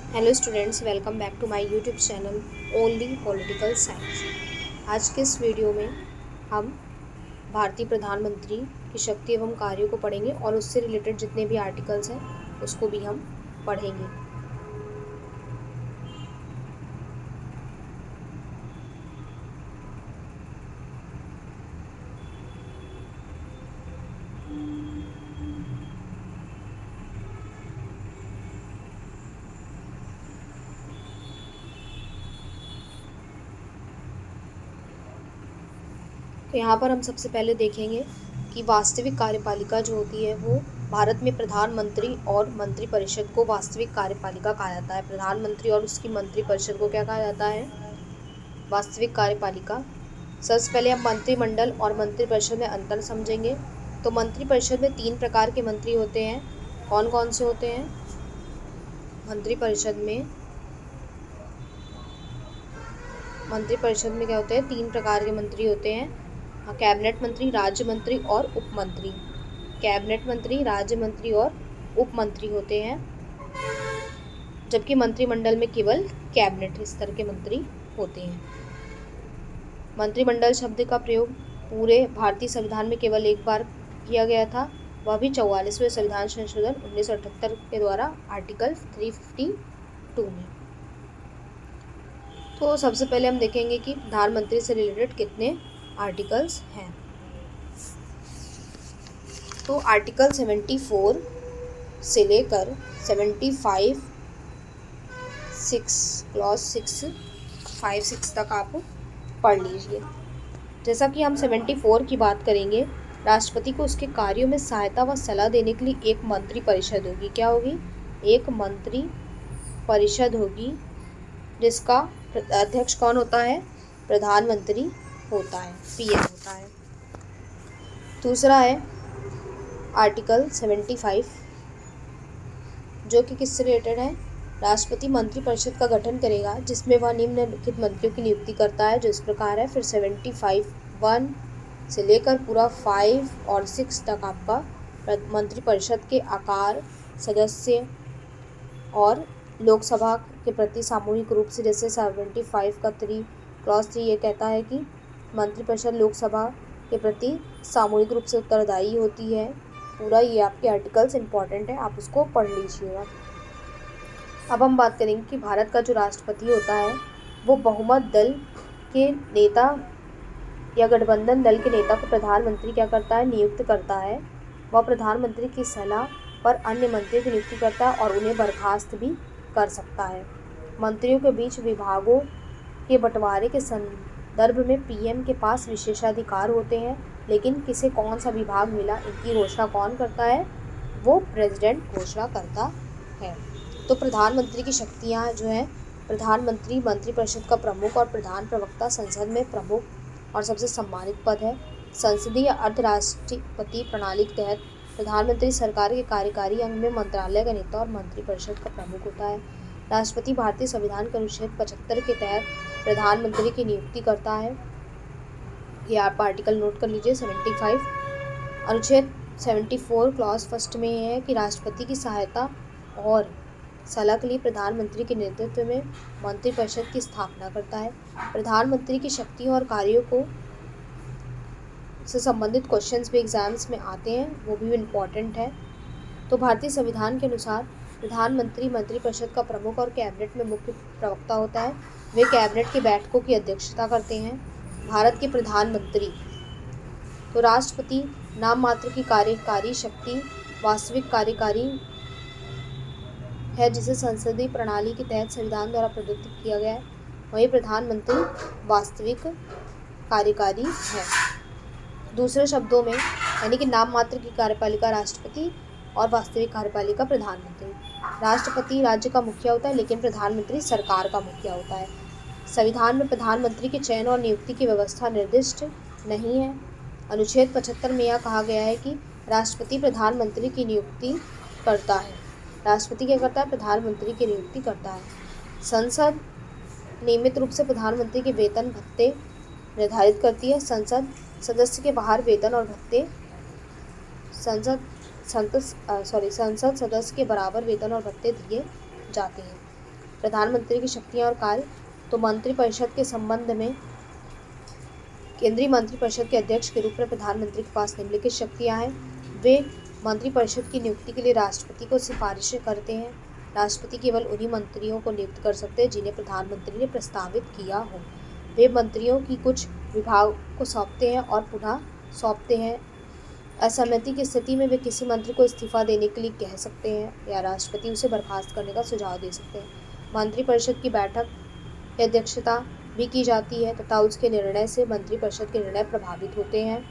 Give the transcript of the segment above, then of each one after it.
Hello students, welcome back to my YouTube channel only political science. आज के इस video में हम भारतीय प्रधानमंत्री की शक्ति एवं कार्यों को पढ़ेंगे और उससे रिलेटेड जितने भी आर्टिकल्स हैं उसको भी हम पढ़ेंगे। तो यहाँ पर हम सबसे पहले देखेंगे कि वास्तविक कार्यपालिका जो होती है वो भारत में प्रधानमंत्री और मंत्रिपरिषद को वास्तविक कार्यपालिका कहा जाता है। प्रधानमंत्री और उसकी मंत्रिपरिषद को क्या कहा जाता है? वास्तविक कार्यपालिका। सबसे पहले हम मंत्रिमंडल और मंत्रिपरिषद में अंतर समझेंगे। तो मंत्रिपरिषद में 3 प्रकार के मंत्री होते हैं। कौन कौन से होते हैं? मंत्रिपरिषद में क्या होते हैं? 3 प्रकार के मंत्री होते हैं। कैबिनेट मंत्री, राज्य मंत्री और उप मंत्री। कैबिनेट मंत्री, राज्य मंत्री और उप मंत्री होते हैं, जबकि मंत्रिमंडल में केवल कैबिनेट स्तर के मंत्री होते हैं। मंत्रिमंडल शब्द का प्रयोग पूरे भारतीय संविधान में केवल एक बार किया गया था, वह भी 44वें संविधान संशोधन 1978 के द्वारा आर्टिकल 352 में। तो सबसे पहले हम देखेंगे कि प्रधानमंत्री से रिलेटेड कितने आर्टिकल्स हैं। तो आर्टिकल 74 से लेकर 75 क्लॉज 6 तक आप पढ़ लीजिए। जैसा कि हम 74 की बात करेंगे, राष्ट्रपति को उसके कार्यों में सहायता व सलाह देने के लिए एक मंत्री परिषद होगी। क्या होगी? एक मंत्री परिषद होगी, जिसका अध्यक्ष कौन होता है? प्रधानमंत्री होता है, पीएम होता है। दूसरा है आर्टिकल 75, जो कि किससे रिलेटेड है? राष्ट्रपति मंत्रिपरिषद का गठन करेगा, जिसमें वह निम्नलिखित मंत्रियों की नियुक्ति करता है, जो इस प्रकार है। फिर 75(1) से लेकर पूरा 5 और 6 तक आपका मंत्रिपरिषद के आकार, सदस्य और लोकसभा के प्रति सामूहिक रूप से, जैसे 75 का क्लॉज 3 ये कहता है कि मंत्रिपरिषद लोकसभा के प्रति सामूहिक रूप से उत्तरदायी होती है। पूरा ये आपके आर्टिकल्स इंपॉर्टेंट है, आप उसको पढ़ लीजिएगा। अब हम बात करेंगे कि भारत का जो राष्ट्रपति होता है वो बहुमत दल के नेता या गठबंधन दल के नेता को प्रधानमंत्री क्या करता है? नियुक्त करता है। वह प्रधानमंत्री की सलाह पर अन्य मंत्रियों की नियुक्ति करता है और उन्हें बर्खास्त भी कर सकता है। मंत्रियों के बीच विभागों के बंटवारे के संदर्भ में पीएम के पास विशेषाधिकार होते हैं, लेकिन किसे कौन सा विभाग मिला, इनकी घोषणा कौन करता है? वो प्रेसिडेंट घोषणा करता है। तो प्रधानमंत्री की शक्तियाँ जो हैं, प्रधानमंत्री मंत्रिपरिषद का प्रमुख और प्रधान प्रवक्ता, संसद में प्रमुख और सबसे सम्मानित पद है। संसदीय अर्धराष्ट्रपति प्रणाली के तहत प्रधानमंत्री सरकार के कार्यकारी अंग में मंत्रालय का नेता और मंत्रिपरिषद का प्रमुख होता है। राष्ट्रपति भारतीय संविधान के अनुच्छेद 75 के तहत प्रधानमंत्री की नियुक्ति करता है। ये आप आर्टिकल नोट कर लीजिए। 75 अनुच्छेद 74 क्लॉज 1 में यह है कि राष्ट्रपति की सहायता और सलाह के लिए प्रधानमंत्री के नेतृत्व में मंत्रिपरिषद की स्थापना करता है। प्रधानमंत्री की शक्तियों और कार्यों को से संबंधित क्वेश्चंस भी एग्जाम्स में आते हैं, वो भी इम्पॉर्टेंट है। तो भारतीय संविधान के अनुसार प्रधानमंत्री मंत्रिपरिषद का प्रमुख और कैबिनेट में मुख्य प्रवक्ता होता है। वे कैबिनेट की बैठकों की अध्यक्षता करते हैं। भारत के प्रधानमंत्री, तो राष्ट्रपति नाम मात्र की कार्यकारी शक्ति, वास्तविक कार्यकारी है, जिसे संसदीय प्रणाली के तहत संविधान द्वारा प्रदत्त किया गया है। वही प्रधानमंत्री वास्तविक कार्यकारी है। दूसरे शब्दों में यानी कि नाम मात्र की कार्यपालिका राष्ट्रपति और वास्तविक कार्यपालिका प्रधानमंत्री। राष्ट्रपति राज्य का मुखिया होता है, लेकिन प्रधानमंत्री सरकार का मुखिया होता है। संविधान में प्रधानमंत्री के चयन और नियुक्ति की व्यवस्था निर्दिष्ट नहीं है। अनुच्छेद 75 में यह कहा गया है कि राष्ट्रपति प्रधानमंत्री की नियुक्ति करता है। राष्ट्रपति क्या करता है? प्रधानमंत्री की नियुक्ति करता है। संसद नियमित रूप से प्रधानमंत्री के वेतन भत्ते निर्धारित करती है। संसद सदस्य के बाहर वेतन और भत्ते संसद सदस्य के बराबर वेतन और भत्ते दिए जाते हैं। प्रधानमंत्री की शक्तियाँ और कार्य। तो मंत्रिपरिषद के संबंध में केंद्रीय मंत्रिपरिषद के अध्यक्ष के रूप में प्रधानमंत्री के पास निम्नलिखित शक्तियाँ हैं। वे मंत्रिपरिषद की नियुक्ति के लिए राष्ट्रपति को सिफारिशें करते हैं। राष्ट्रपति केवल उन्हीं मंत्रियों को नियुक्त कर सकते हैं जिन्हें प्रधानमंत्री ने प्रस्तावित किया हो। वे मंत्रियों की कुछ विभाग को सौंपते हैं और पुनः सौंपते हैं। असहमति की स्थिति में वे किसी मंत्री को इस्तीफा देने के लिए कह सकते हैं या राष्ट्रपति उसे बर्खास्त करने का सुझाव दे सकते हैं। मंत्रिपरिषद की बैठक की अध्यक्षता भी की जाती है तथा उसके निर्णय से मंत्रिपरिषद के निर्णय प्रभावित होते हैं।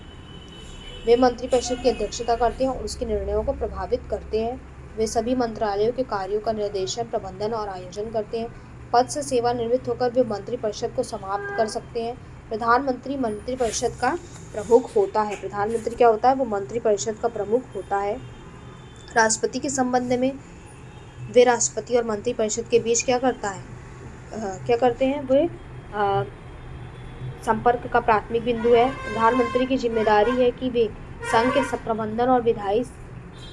वे मंत्रिपरिषद की अध्यक्षता करते हैं और उसके निर्णयों को प्रभावित करते हैं। वे सभी मंत्रालयों के कार्यों का निर्देशन, प्रबंधन और आयोजन करते हैं। पद से सेवानिवृत्त होकर वे मंत्रिपरिषद को समाप्त कर सकते हैं। प्रधानमंत्री मंत्रिपरिषद का प्रमुख होता है। प्रधानमंत्री क्या होता है? वो मंत्रिपरिषद का प्रमुख होता है। राष्ट्रपति के संबंध में वे राष्ट्रपति और मंत्रिपरिषद के बीच क्या करते हैं? वे संपर्क का प्राथमिक बिंदु है। प्रधानमंत्री की जिम्मेदारी है कि वे संघ के प्रबंधन और विधायी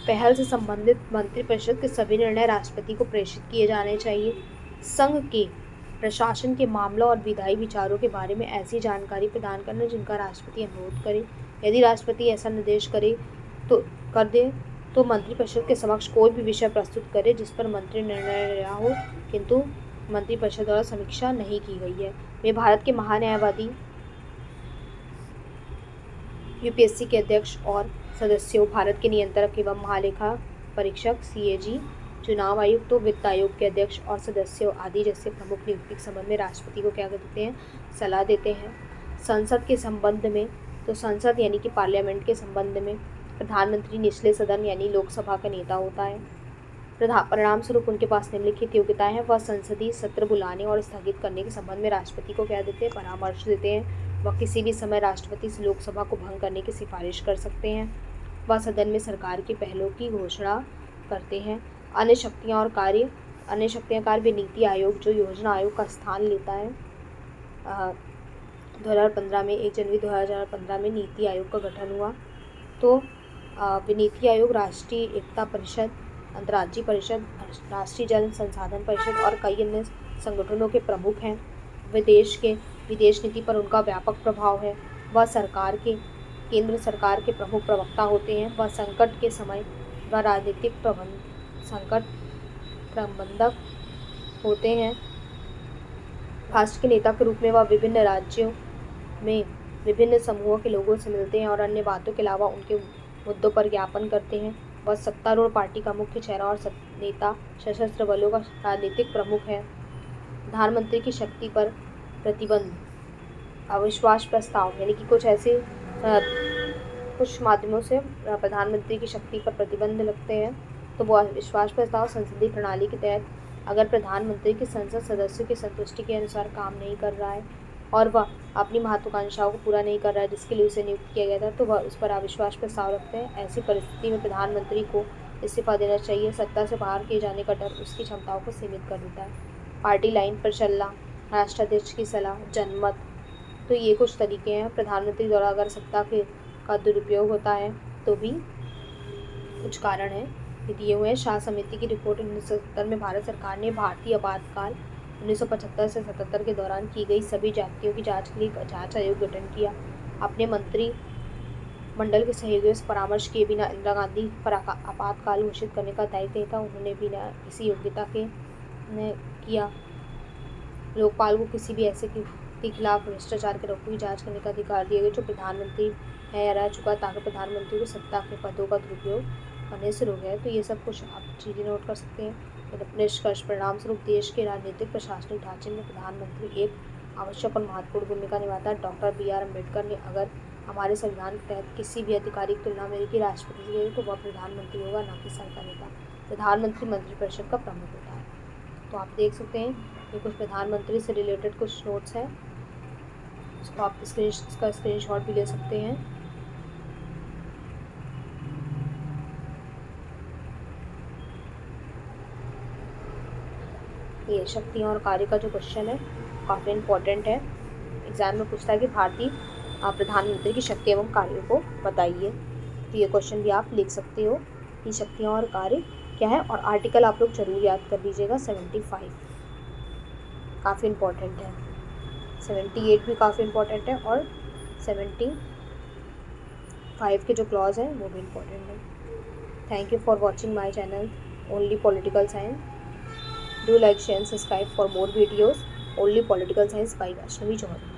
पहल से संबंधित मंत्रिपरिषद के सभी निर्णय राष्ट्रपति को प्रेषित किए जाने चाहिए। संघ के प्रशासन के मामलों और विधायी विचारों के बारे में ऐसी जानकारी प्रदान करना जिनका राष्ट्रपति अनुरोध करे। यदि राष्ट्रपति ऐसा निर्देश कर दे तो मंत्रिपरिषद के समक्ष कोई भी विषय प्रस्तुत करे जिस पर मंत्री निर्णय लिया हो किंतु मंत्रिपरिषद द्वारा समीक्षा नहीं की गई है। वे भारत के महान्यायवादी, यूपीएससी के अध्यक्ष और सदस्यों, भारत के नियंत्रक एवं महालेखा परीक्षक सीएजी, चुनाव आयुक्त, वित्त आयोग के अध्यक्ष और सदस्यों आदि जैसे प्रमुख नियुक्ति के संबंध में राष्ट्रपति को क्या देते हैं? सलाह देते हैं। संसद के संबंध में तो संसद यानी कि पार्लियामेंट के संबंध में प्रधानमंत्री निचले सदन यानी लोकसभा का नेता होता है। परिणाम स्वरूप उनके पास निम्नलिखित योग्यताएं हैं। वह संसदीय सत्र बुलाने और स्थगित करने के संबंध में राष्ट्रपति को क्या देते हैं? परामर्श देते हैं। वह किसी भी समय राष्ट्रपति से लोकसभा को भंग करने की सिफारिश कर सकते हैं। वह सदन में सरकार की पहलों की घोषणा करते हैं। अन्य शक्तियाँ और कार्य वे नीति आयोग जो योजना आयोग का स्थान लेता है। 2015 में 1 जनवरी 2015 में नीति आयोग का गठन हुआ। तो नीति आयोग राष्ट्रीय एकता परिषद, अंतर्राज्यीय परिषद, राष्ट्रीय जल संसाधन परिषद और कई अन्य संगठनों के प्रमुख हैं। विदेश नीति पर उनका व्यापक प्रभाव है। वह केंद्र सरकार के प्रमुख प्रवक्ता होते हैं। वह संकट के समय वह राजनीतिक संकट प्रबंधक होते हैं। राष्ट्र के नेता के रूप में वह विभिन्न राज्यों में विभिन्न समूहों के लोगों से मिलते हैं और अन्य बातों के अलावा उनके मुद्दों पर ज्ञापन करते हैं। वह सत्तारूढ़ पार्टी का मुख्य चेहरा और नेता, सशस्त्र बलों का राजनीतिक प्रमुख है। प्रधानमंत्री की शक्ति पर प्रतिबंध, अविश्वास प्रस्ताव यानी कि कुछ माध्यमों से प्रधानमंत्री की शक्ति पर प्रतिबंध लगते हैं। तो वो अविश्वास प्रस्ताव संसदीय प्रणाली के तहत अगर प्रधानमंत्री की संसद सदस्यों की संतुष्टि के अनुसार काम नहीं कर रहा है और वह अपनी महत्वाकांक्षाओं को पूरा नहीं कर रहा है जिसके लिए उसे नियुक्त किया गया था, तो वह उस पर अविश्वास प्रस्ताव रखते हैं। ऐसी परिस्थिति में प्रधानमंत्री को इस्तीफा देना चाहिए। सत्ता से बाहर किए जाने का डर उसकी क्षमताओं को सीमित कर देता है। पार्टी लाइन पर चलना, राष्ट्राध्यक्ष की सलाह, जनमत, तो ये कुछ तरीके हैं। प्रधानमंत्री द्वारा अगर सत्ता का दुरुपयोग होता है तो भी कुछ कारण हैं। ये दिए हुए हैं। शाह समिति की रिपोर्ट 1970 में भारत सरकार ने भारतीय आपातकाल 1975 से 77 के दौरान की गई सभी जातियों की जांच के लिए एक जांच आयोग गठन किया। अपने मंत्री मंडल के सहयोगियों से परामर्श किए बिना इंदिरा गांधी पर आपातकाल घोषित करने का दायित्व नहीं था। उन्होंने बिना किसी योग्यता के किया। लोकपाल को किसी भी ऐसे के खिलाफ भ्रष्टाचार के आरोपों की जांच करने का अधिकार दिया गया जो प्रधानमंत्री है या रह चुका, ताकि प्रधानमंत्री को सत्ता के पदों का दुरुपयोग करने से रोक है। तो ये सब कुछ आप चीज़ें नोट कर सकते हैं। निष्कर्ष, परिणाम स्वरूप देश के राजनीतिक प्रशासनिक ढांचे में प्रधानमंत्री एक आवश्यक और महत्वपूर्ण भूमिका निभाता है। डॉक्टर BR अम्बेडकर ने अगर हमारे संविधान के तहत किसी भी अधिकारी की तुलना अमेरिकी राष्ट्रपति से की तो वह प्रधानमंत्री होगा, ना कि संघ का नेता। प्रधानमंत्री मंत्रिपरिषद का प्रमुख होता है। तो आप देख सकते हैं ये कुछ प्रधानमंत्री से रिलेटेड कुछ नोट्स हैं, उसको आप इसका स्क्रीनशॉट भी ले सकते हैं। ये शक्तियाँ और कार्य का जो क्वेश्चन है काफ़ी इम्पोर्टेंट है। एग्जाम में पूछता है कि भारतीय प्रधानमंत्री की शक्ति एवं कार्यों को बताइए। तो ये क्वेश्चन भी आप लिख सकते हो कि शक्तियाँ और कार्य क्या है। और आर्टिकल आप लोग जरूर याद कर लीजिएगा 75। काफ़ी इम्पोर्टेंट है। 78 भी काफ़ी इम्पोर्टेंट है और 75 के जो क्लॉज हैं वो भी इम्पोर्टेंट है। Thank you for watching my channel only political science. Do like share and subscribe for more videos only political science by Vaishnavi Johri.